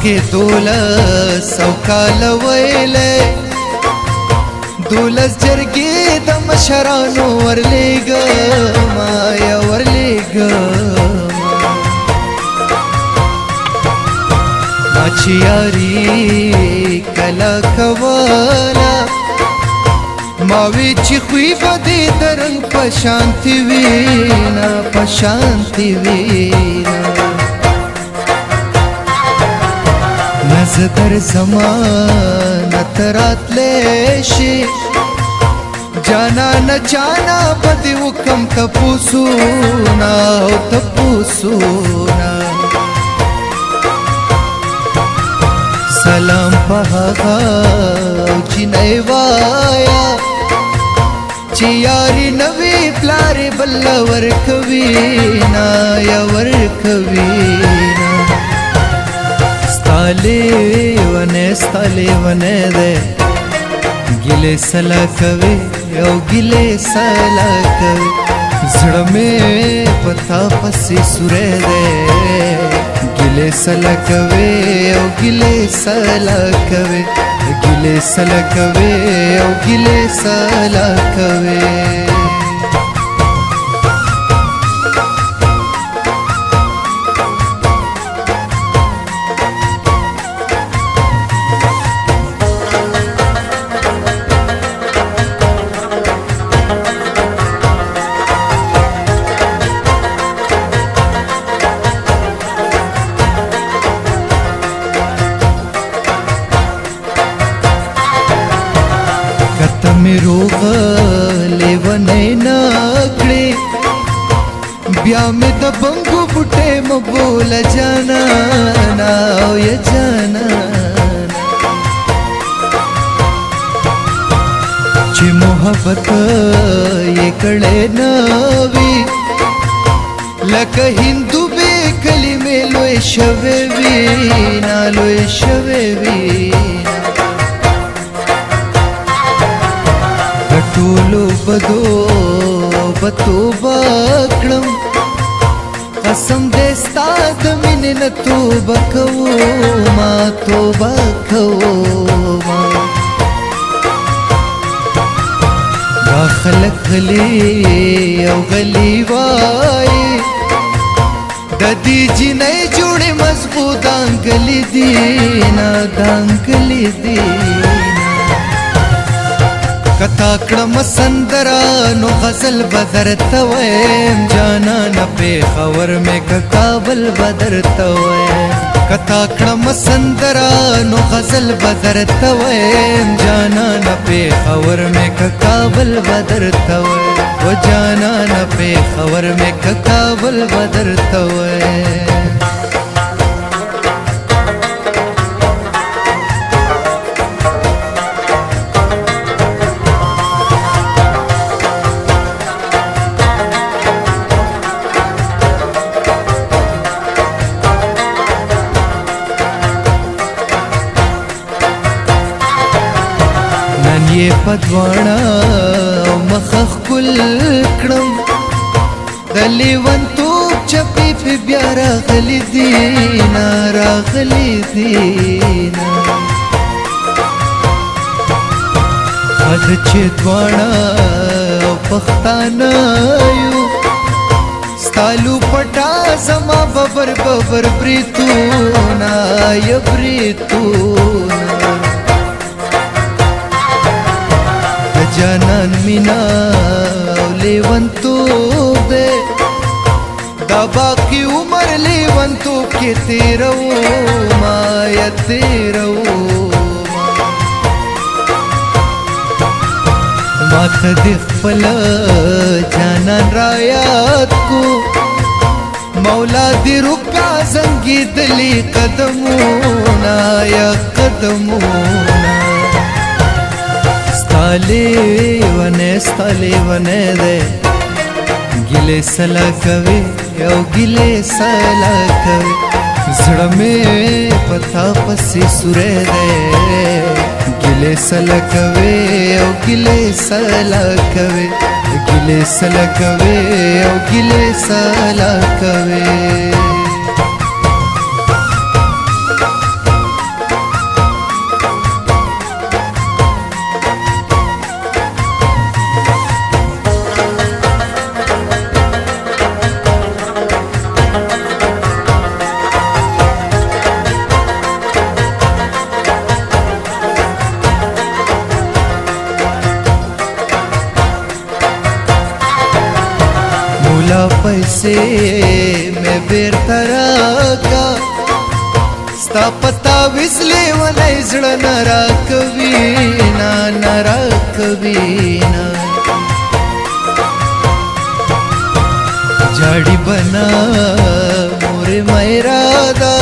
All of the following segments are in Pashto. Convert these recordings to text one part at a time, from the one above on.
کې 1200 کال ویلې 12 جرګې د مشرانو ورلېږم یا ورلېږم ما چې یاري کله کوله ما وی چې خوی به دې د رنګ په شانتي وینا په شانتي وینا نظر زمانه تراتلی شي جانا نه جانا به دې وکم تپوسونه او تپوسونه سلام په هغه جنۍ وایا چې یاري نوی پلارې بل ورکوي نه یا ورکوي نه ستا لیونی دی ګیلې سلا کوي او ګیلې سلا کوي زړه مې په تا پسې سوری دی ګیلې سلا کوي او ګیلې سلا کوي ګیلې سلا کوي او ګیلې سلا کوي می روغ لیونی نکړې بیا مې د بنګو بوټې مبوله جانانا او یا جانانا چې محبت یې کړې نه وي لکه هندو بې کلمې لوی شوې وي نا لوی شوې وي ټولو بدو بتوبه کړم قسم دې ستا د مینې نه توبه کومه توبه کومه دا خلک غلي او غلي وایي د دې جنۍ جوړې مضبوط دانګلې دي نه دانګلې دي کتا کړم سندرا نو غزل بدر تویم جانا نه پېښور مې کابل بدر تویم کتا کړم سندرا نو غزل بدر تویم جانا نه پېښور مې کابل بدر تویم و جانا نه پېښور مې کابل بدر تویم یې پدواړه مخ ښکل کړم د لیونتوب چپې پې بیا راغلي دینه راغلي دینه خد چې دواړه پښتانه یو ستالو پټا زما ببر ببر بریتونه یا بریتونه جانان مینا لیونتوب دے دا باقی عمر لیونتوب کے تیرو ما یا تیرو ما تدخ پلا جانان رایات کو مولا دی رکا زنگی دلی قدمونا یا قدمونا ستالی ونه ده ګیلې سلا کوي او ګیلې سلا کوي زړه مې پتا پسې سوری دی ګیلې سلا کوي او ګیلې سلا کوي ګیلې سلا کوي او ګیلې سلا کوي مولا پیسې مې بیرته راکا ستا پتا وسلې ولې زړه نه راکوي نه راکوي نه جاړي بنا مور میرا دا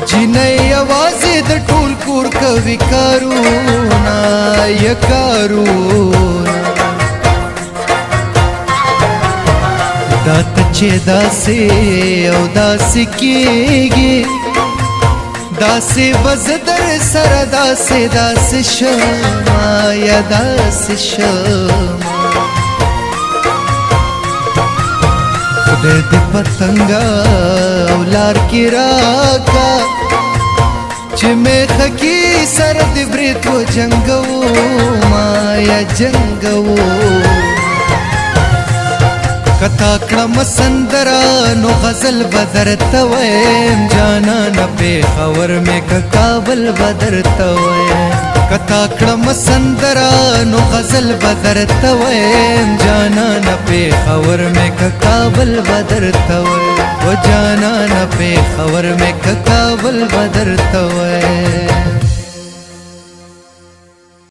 جنې आवाज د ټول کور کوي کارونا یا کارونا دات چې داسې او داسې کېږي داسې بز در سره داسې شما یا داسې شما خدای دې پتنګا او لار کې راکا چې مې خکی سر دې برید و جنگو ما یا جنگو کتا کړم سندرا نو غزل بدرته ویم جانان پېښور مې کابل بدرته ویم کتا کړم سندرا نو غزل بدرته ویم جانان پېښور مې کابل بدرته ویم و جانان پېښور مې کابل بدرته ویم